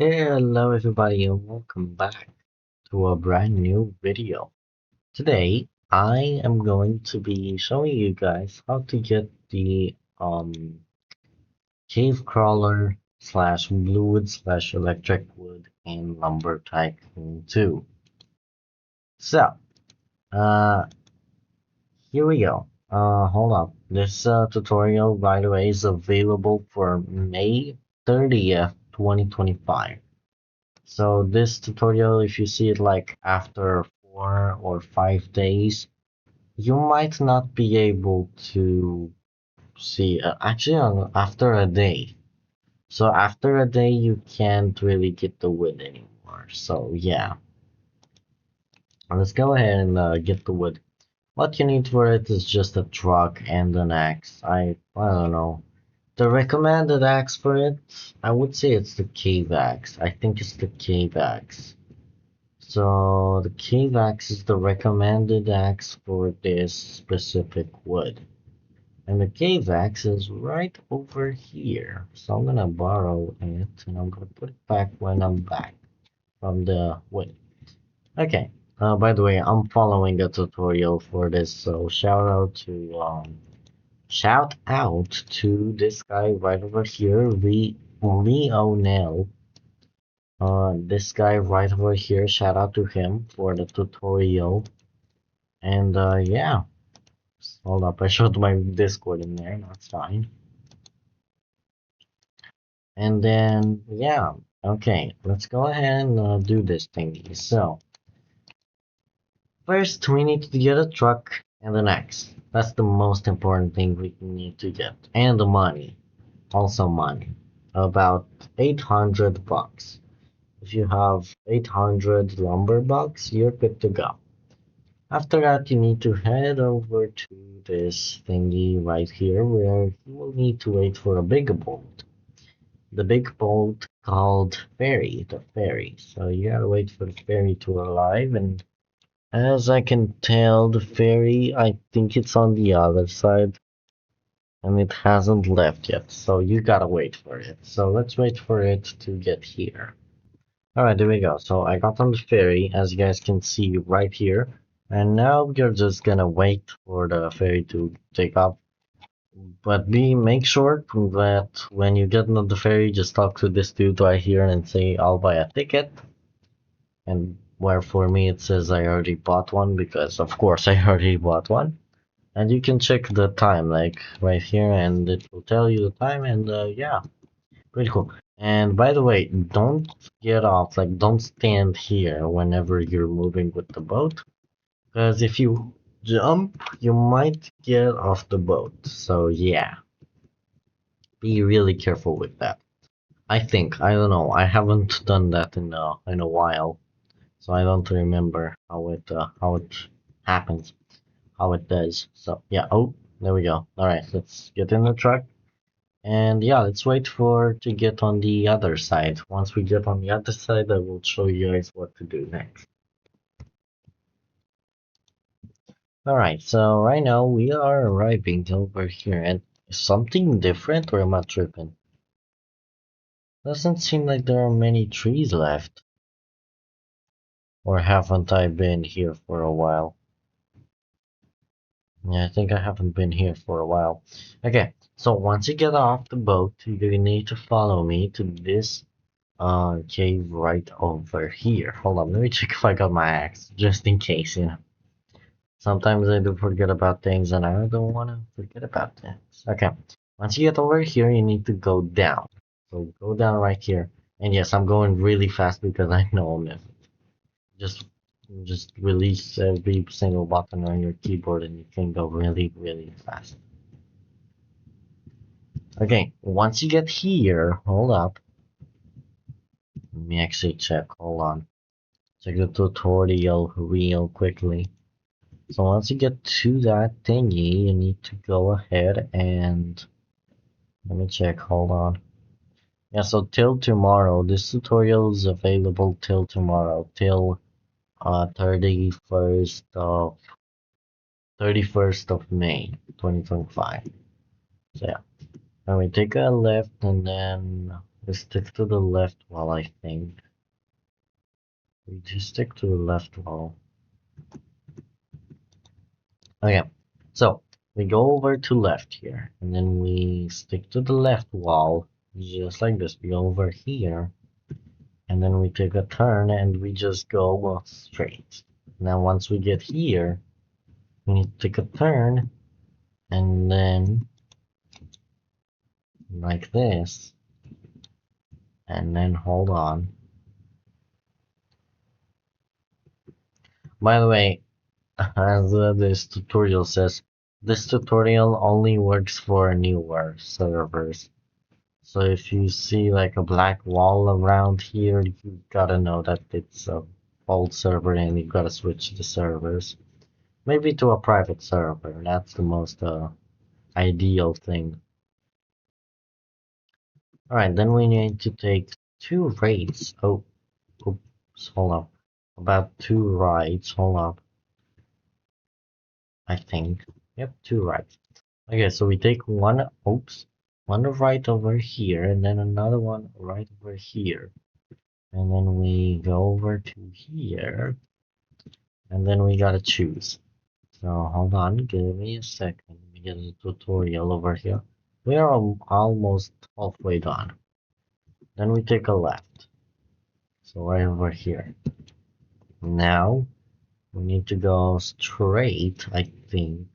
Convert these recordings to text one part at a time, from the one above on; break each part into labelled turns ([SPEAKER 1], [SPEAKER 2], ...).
[SPEAKER 1] Hello everybody and welcome back to a brand new video. Today I am going to be showing you guys how to get the cave crawler slash bluewood slash electric wood in Lumber Tycoon 2. So uh here we go. Hold up. This tutorial by the way is available for May 30th, 2025. So this tutorial, if you see it like after 4 or 5 days, you might not be able to see, actually after a day. So after a day, you can't really get the wood anymore. So yeah, let's go ahead and get the wood. What you need for it is just a truck and an axe. I don't know. The recommended axe for it, I would say it's the cave axe. I think it's the cave axe. So the cave axe is the recommended axe for this specific wood. And the cave axe is right over here. So I'm gonna borrow it and I'm gonna put it back when I'm back from the wood. Okay. By the way, I'm following a tutorial for this, so shout out to this guy right over here, Leonel. This guy right over here, shout out to him for the tutorial. And yeah, hold up, I showed my Discord in there, that's fine. And then, yeah, okay, let's go ahead and do this thingy. So, first we need to get a truck and an axe. That's the most important thing we need to get. And the money, also money. About 800 bucks. If you have 800 lumber bucks, you're good to go. After that, you need to head over to this thingy right here where you will need to wait for a big boat. The big boat called ferry, the ferry. So you gotta wait for the ferry to arrive, and as I can tell, the ferry, I think it's on the other side, and it hasn't left yet, so you gotta wait for it. So let's wait for it to get here. Alright, there we go. So I got on the ferry, as you guys can see right here. And now we're just gonna wait for the ferry to take off. But make sure that when you get on the ferry, just talk to this dude right here and say, I'll buy a ticket. And where for me it says I already bought one, because of course I already bought one. And you can check the time, like right here, and it will tell you the time, and yeah. Pretty cool. And by the way, don't get off, like don't stand here whenever you're moving with the boat. Because if you jump, you might get off the boat. So yeah, be really careful with that. I think, I don't know, I haven't done that in a while. So I don't remember how it happens, how it does. So yeah, oh, there we go. Alright, let's get in the truck. And yeah, let's wait for to get on the other side. Once we get on the other side, I will show you guys what to do next. Alright, so right now we are arriving over here, and is something different or am I tripping? Doesn't seem like there are many trees left. Or haven't I been here for a while? Yeah, I think I haven't been here for a while. Okay, so once you get off the boat, you need to follow me to this cave right over here. Hold on, let me check if I got my axe, just in case, you know. Sometimes I do forget about things and I don't want to forget about things. Okay, once you get over here, you need to go down. So go down right here. And yes, I'm going really fast because I know I'm missing. Just, just release every single button on your keyboard and you can go really, really fast. Okay, once you get here, hold up. Let me actually check, hold on. Check the tutorial real quickly. So once you get to that thingy, you need to go ahead and let me check, hold on. Yeah, so till tomorrow, this tutorial is available till tomorrow, till 31st of May 2025. So yeah. And we take a left and then We stick to the left wall, I think. We just stick to the left wall. Okay, so we go over to left here, and then we stick to the left wall, just like this. We go over here, and then we take a turn, and we just go straight. Now, once we get here, we need to take a turn, and then like this, and then hold on. By the way, as this tutorial says, this tutorial only works for newer servers. So if you see like a black wall around here, you gotta know that it's a old server and you gotta switch the servers. Maybe to a private server, that's the most ideal thing. Alright, then we need to take 2 raids. Oh, oops, hold up. About 2 rides, hold up. I think. Yep, 2 rides. Okay, so we take one, oops, one right over here and then another one right over here. And then we go over to here and then we gotta choose. So hold on, give me a second. Let me get a tutorial over here. We are almost halfway done. Then we take a left. So right over here. Now we need to go straight, I think.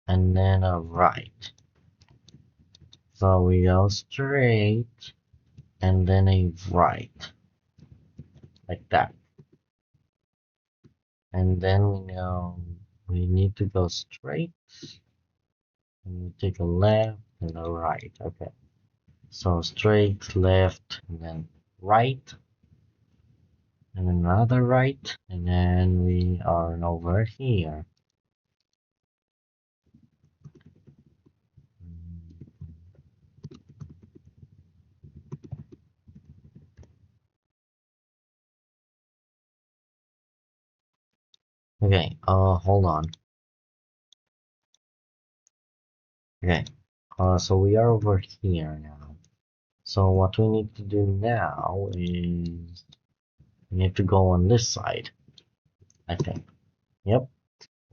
[SPEAKER 1] And then a right. So we go straight and then a right. Like that. And then we know we need to go straight. And we take a left and a right. Okay. So straight, left, and then right. And another right. And then we are over here. Okay, hold on. Okay, so we are over here now. So what we need to do now is we need to go on this side, I think. Yep,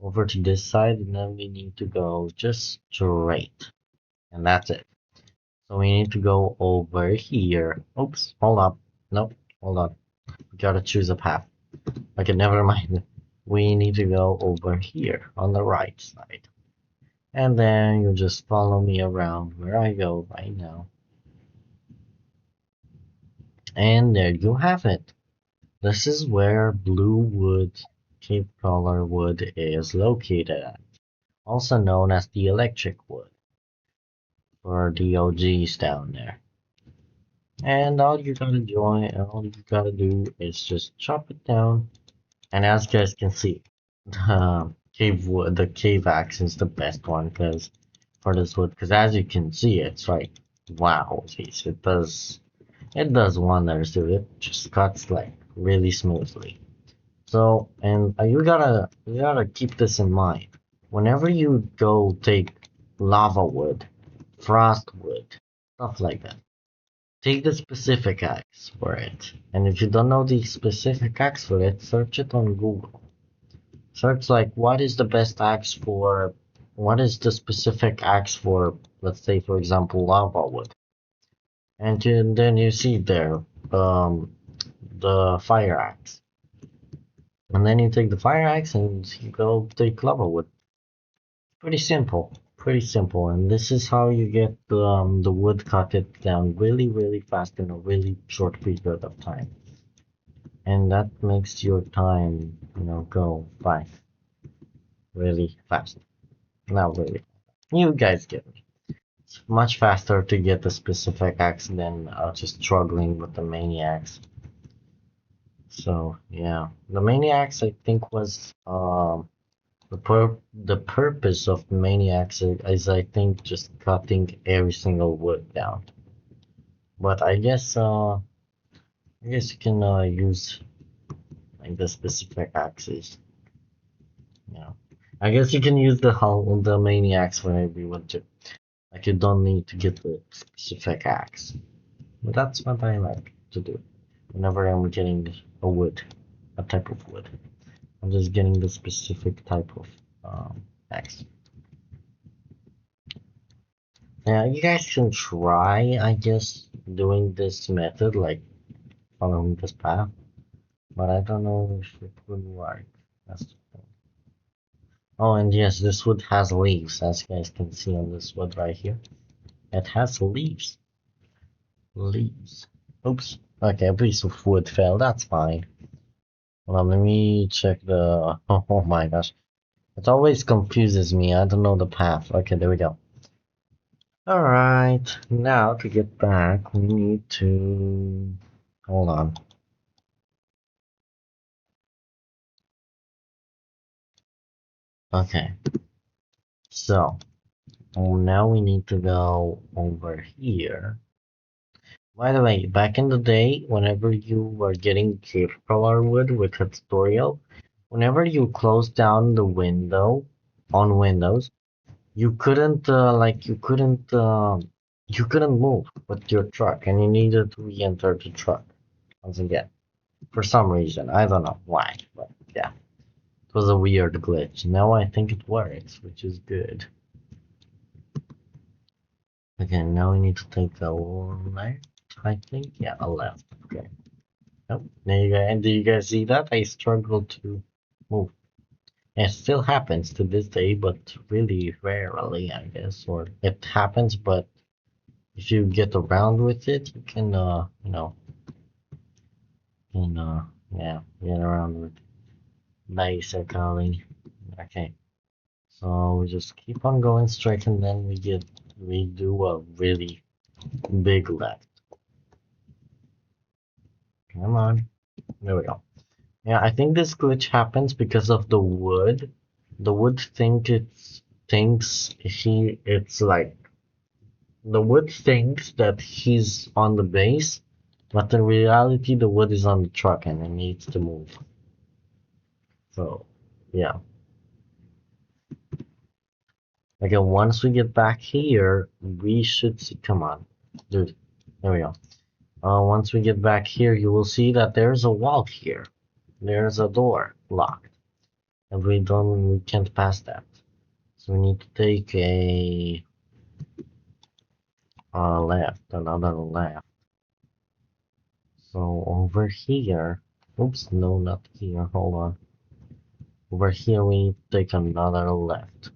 [SPEAKER 1] over to this side, and then we need to go just straight. And that's it. So we need to go over here. Oops, hold up. Nope, hold on. We gotta choose a path. Okay, never mind. We need to go over here on the right side. And then you just follow me around where I go right now. And there you have it. This is where Blue Wood, Cape Crawler Wood is located at, also known as the Electric Wood, for the OGs down there. And all you gotta do is just chop it down. And as you guys can see, the cave axe is the best one because for this wood, because as you can see, it's like wow, geez, it does wonders, dude. It just cuts like really smoothly. So, and you gotta keep this in mind. Whenever you go take lava wood, frost wood, stuff like that, take the specific axe for it. And if you don't know the specific axe for it, search it on Google. Search like what is the specific axe for, let's say for example, lava wood. And then you see there, the fire axe. And then you take the fire axe and you go take lava wood. Pretty simple. Pretty simple. And this is how you get the wood cut it down really, really fast in a really short period of time. And that makes your time, go by really fast. Not really. You guys get me. It's much faster to get the specific axe than just struggling with the maniacs. So yeah, the maniacs I think was the purpose of maniacs is I think just cutting every single wood down. But I guess you can use like the specific axes. You know, I guess you can use the maniacs whenever you want to. Like you don't need to get the specific axe. But that's what I like to do. Whenever I'm getting a wood, a type of wood, I'm just getting the specific type of axe. Now you guys can try, I guess, doing this method, like following this path, but I don't know if it would work. That's the thing. Oh, and yes, this wood has leaves, as you guys can see on this wood right here. It has leaves. Leaves. Oops. Okay, a piece of wood fell. That's fine. Hold on, let me check the. Oh my gosh. It always confuses me. I don't know the path. Okay, there we go. Alright, now to get back, we need to. Hold on. Okay, so now we need to go over here. By the way, back in the day, whenever you were getting cave crawler wood with a tutorial, whenever you closed down the window on Windows, you couldn't you couldn't move with your truck, and you needed to re-enter the truck once again for some reason. I don't know why, but yeah, it was a weird glitch. Now I think it works, which is good. Okay, now we need to take a left. I think, yeah, a left. Okay. Oh, there you go. And do you guys see that? I struggled to move. It still happens to this day, but really rarely, I guess. Or it happens, but if you get around with it, you can, can, yeah, get around with it. Basically. Okay. So we just keep on going straight, and then we do a really big left. Come on. There we go. Yeah, I think this glitch happens because of the wood. The wood thinks it's like the wood thinks that he's on the base, but in reality the wood is on the truck and it needs to move. So yeah. Again, once we get back here, we should see, come on. Dude, there we go. Once we get back here, you will see that there's a wall here. There's a door locked. And we can't pass that. So we need to take a another left. So over here, oops, no, not here, hold on. Over here we need to take another left.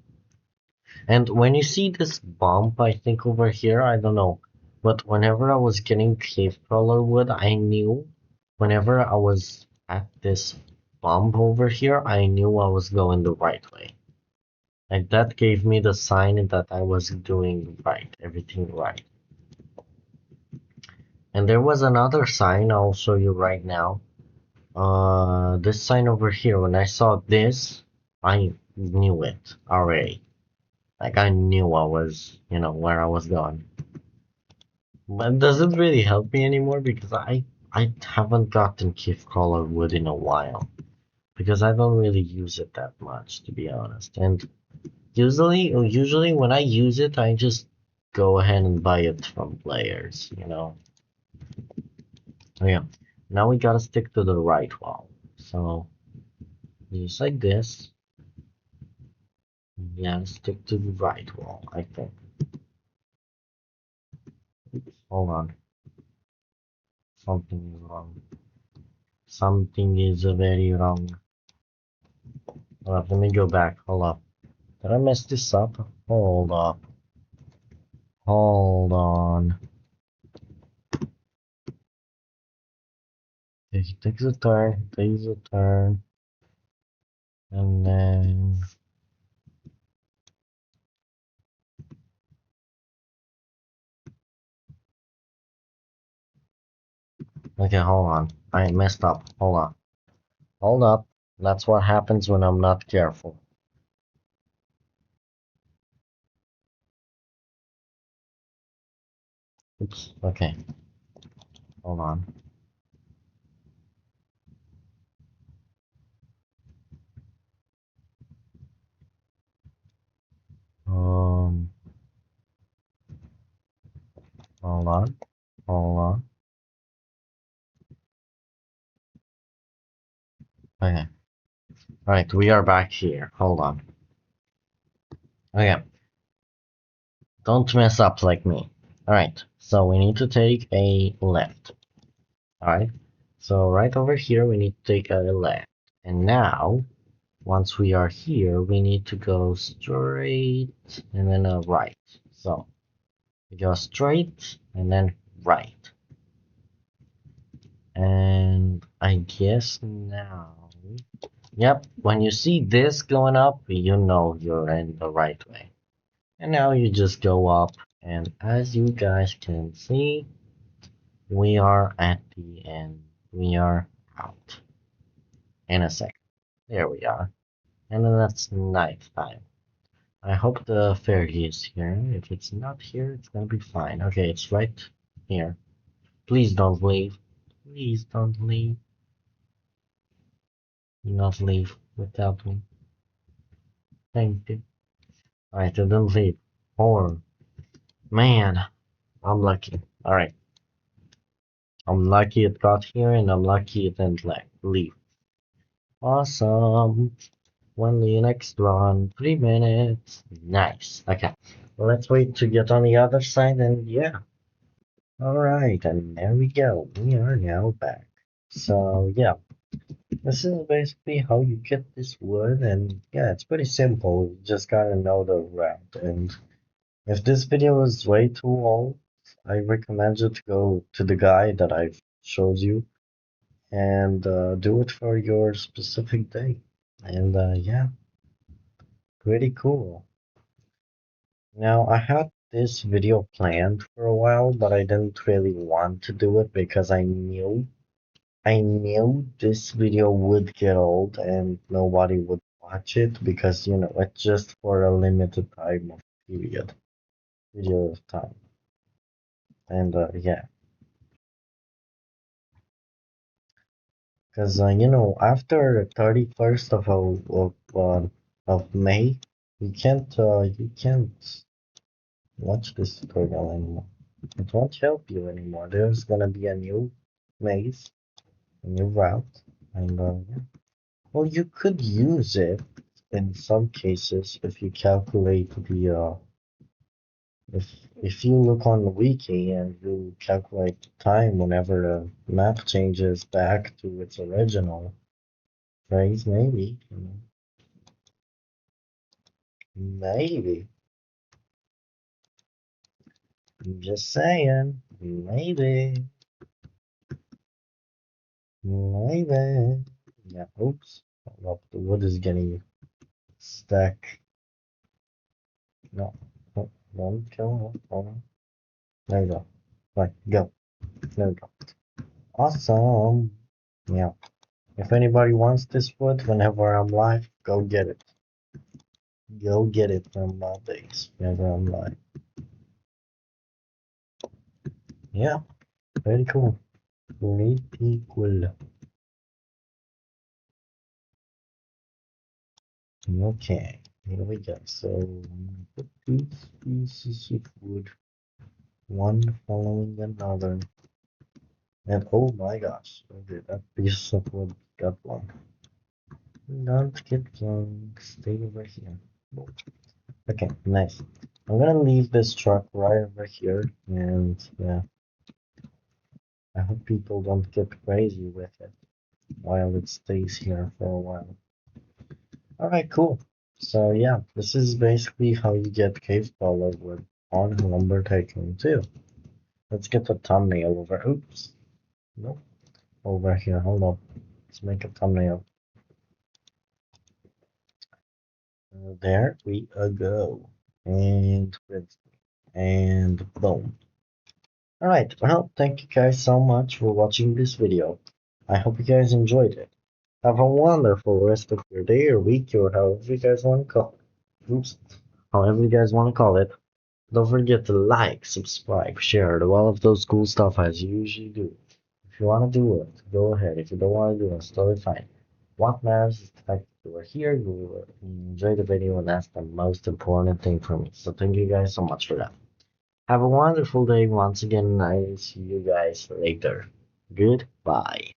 [SPEAKER 1] And when you see this bump, I think over here, I don't know, but whenever I was getting cave crawler wood, I knew whenever I was at this bump over here, I knew I was going the right way. Like that gave me the sign that I was doing right, everything right. And there was another sign I'll show you right now. This sign over here, when I saw this, I knew it already. Like I knew I was, where I was going. But does it really help me anymore? Because I haven't gotten Cave Crawler wood in a while. Because I don't really use it that much, to be honest. And usually when I use it, I just go ahead and buy it from players. Oh yeah. Now we gotta stick to the right wall. So just like this. Yeah, stick to the right wall, I think. Oops, hold on. Something is wrong. Something is very wrong. Hold up, let me go back. Hold up. Did I mess this up? Hold up. Hold on. He takes a turn, takes a turn, and then okay, hold on. I messed up. Hold on. Hold up. That's what happens when I'm not careful. Oops. Okay. Hold on. Um Hold on. Hold on. Okay. Alright, we are back here. Hold on. Okay. Don't mess up like me. Alright, so we need to take a left. Alright. So right over here we need to take a left. And now, once we are here, we need to go straight and then a right. So we go straight and then right. And I guess now, yep, when you see this going up, you know you're in the right way. And now you just go up, and as you guys can see, we are at the end. We are out in a second. There we are. And then that's night time. I hope the fairy is here. If it's not here, it's gonna be fine. Okay, it's right here. Please don't leave. Please don't leave. Do not leave without me. Thank you. Alright, I didn't leave. Or, man, I'm lucky. Alright, I'm lucky it got here, and I'm lucky it didn't leave. Awesome. When the next run, 3 minutes. Nice. Okay, well, let's wait to get on the other side, and yeah. Alright, and there we go. We are now back. So, yeah, this is basically how you get this wood, and yeah, it's pretty simple. You just gotta know the route. And if this video is way too old, I recommend you to go to the guide that I've showed you and do it for your specific day. And yeah, pretty cool. Now, I had this video planned for a while, but I didn't really want to do it because I knew this video would get old and nobody would watch it because, it's just for a limited time of video of time. And yeah, because after 31st of May, you can't watch this tutorial anymore. It won't help you anymore. There's gonna be a new maze, a new route, and yeah. Well, you could use it in some cases if you calculate the if you look on the wiki and you calculate the time whenever the map changes back to its original phrase, maybe, maybe. I'm just saying, maybe, maybe. Yeah, oops. Well, the wood is getting stuck. No, no, don't kill him. Hold on. There you go. Right, go. There we go. Awesome. Yeah. If anybody wants this wood whenever I'm live, go get it. Go get it from my base whenever I'm live. Yeah, very cool. Pretty cool. Okay, here we go. So I'm gonna put these pieces of wood, one following another. And oh my gosh, okay, that piece of wood got long. Don't get long, stay over here. Okay, nice. I'm gonna leave this truck right over here, and yeah, I hope people don't get crazy with it while it stays here for a while. Alright, cool. So yeah, this is basically how you get cave color wood on Lumber Tycoon 2. Let's get the thumbnail over. Oops. Nope. Over here. Hold on. Let's make a thumbnail. There we go. And boom. Alright, well, thank you guys so much for watching this video. I hope you guys enjoyed it. Have a wonderful rest of your day or week or however you guys want to call it. Oops. However you guys want to call it. Don't forget to like, subscribe, share, do all of those cool stuff as you usually do. If you want to do it, go ahead. If you don't want to do it, it's totally fine. What matters is the fact that you are here, you enjoy the video, and that's the most important thing for me. So thank you guys so much for that. Have a wonderful day once again. I will see you guys later. Goodbye.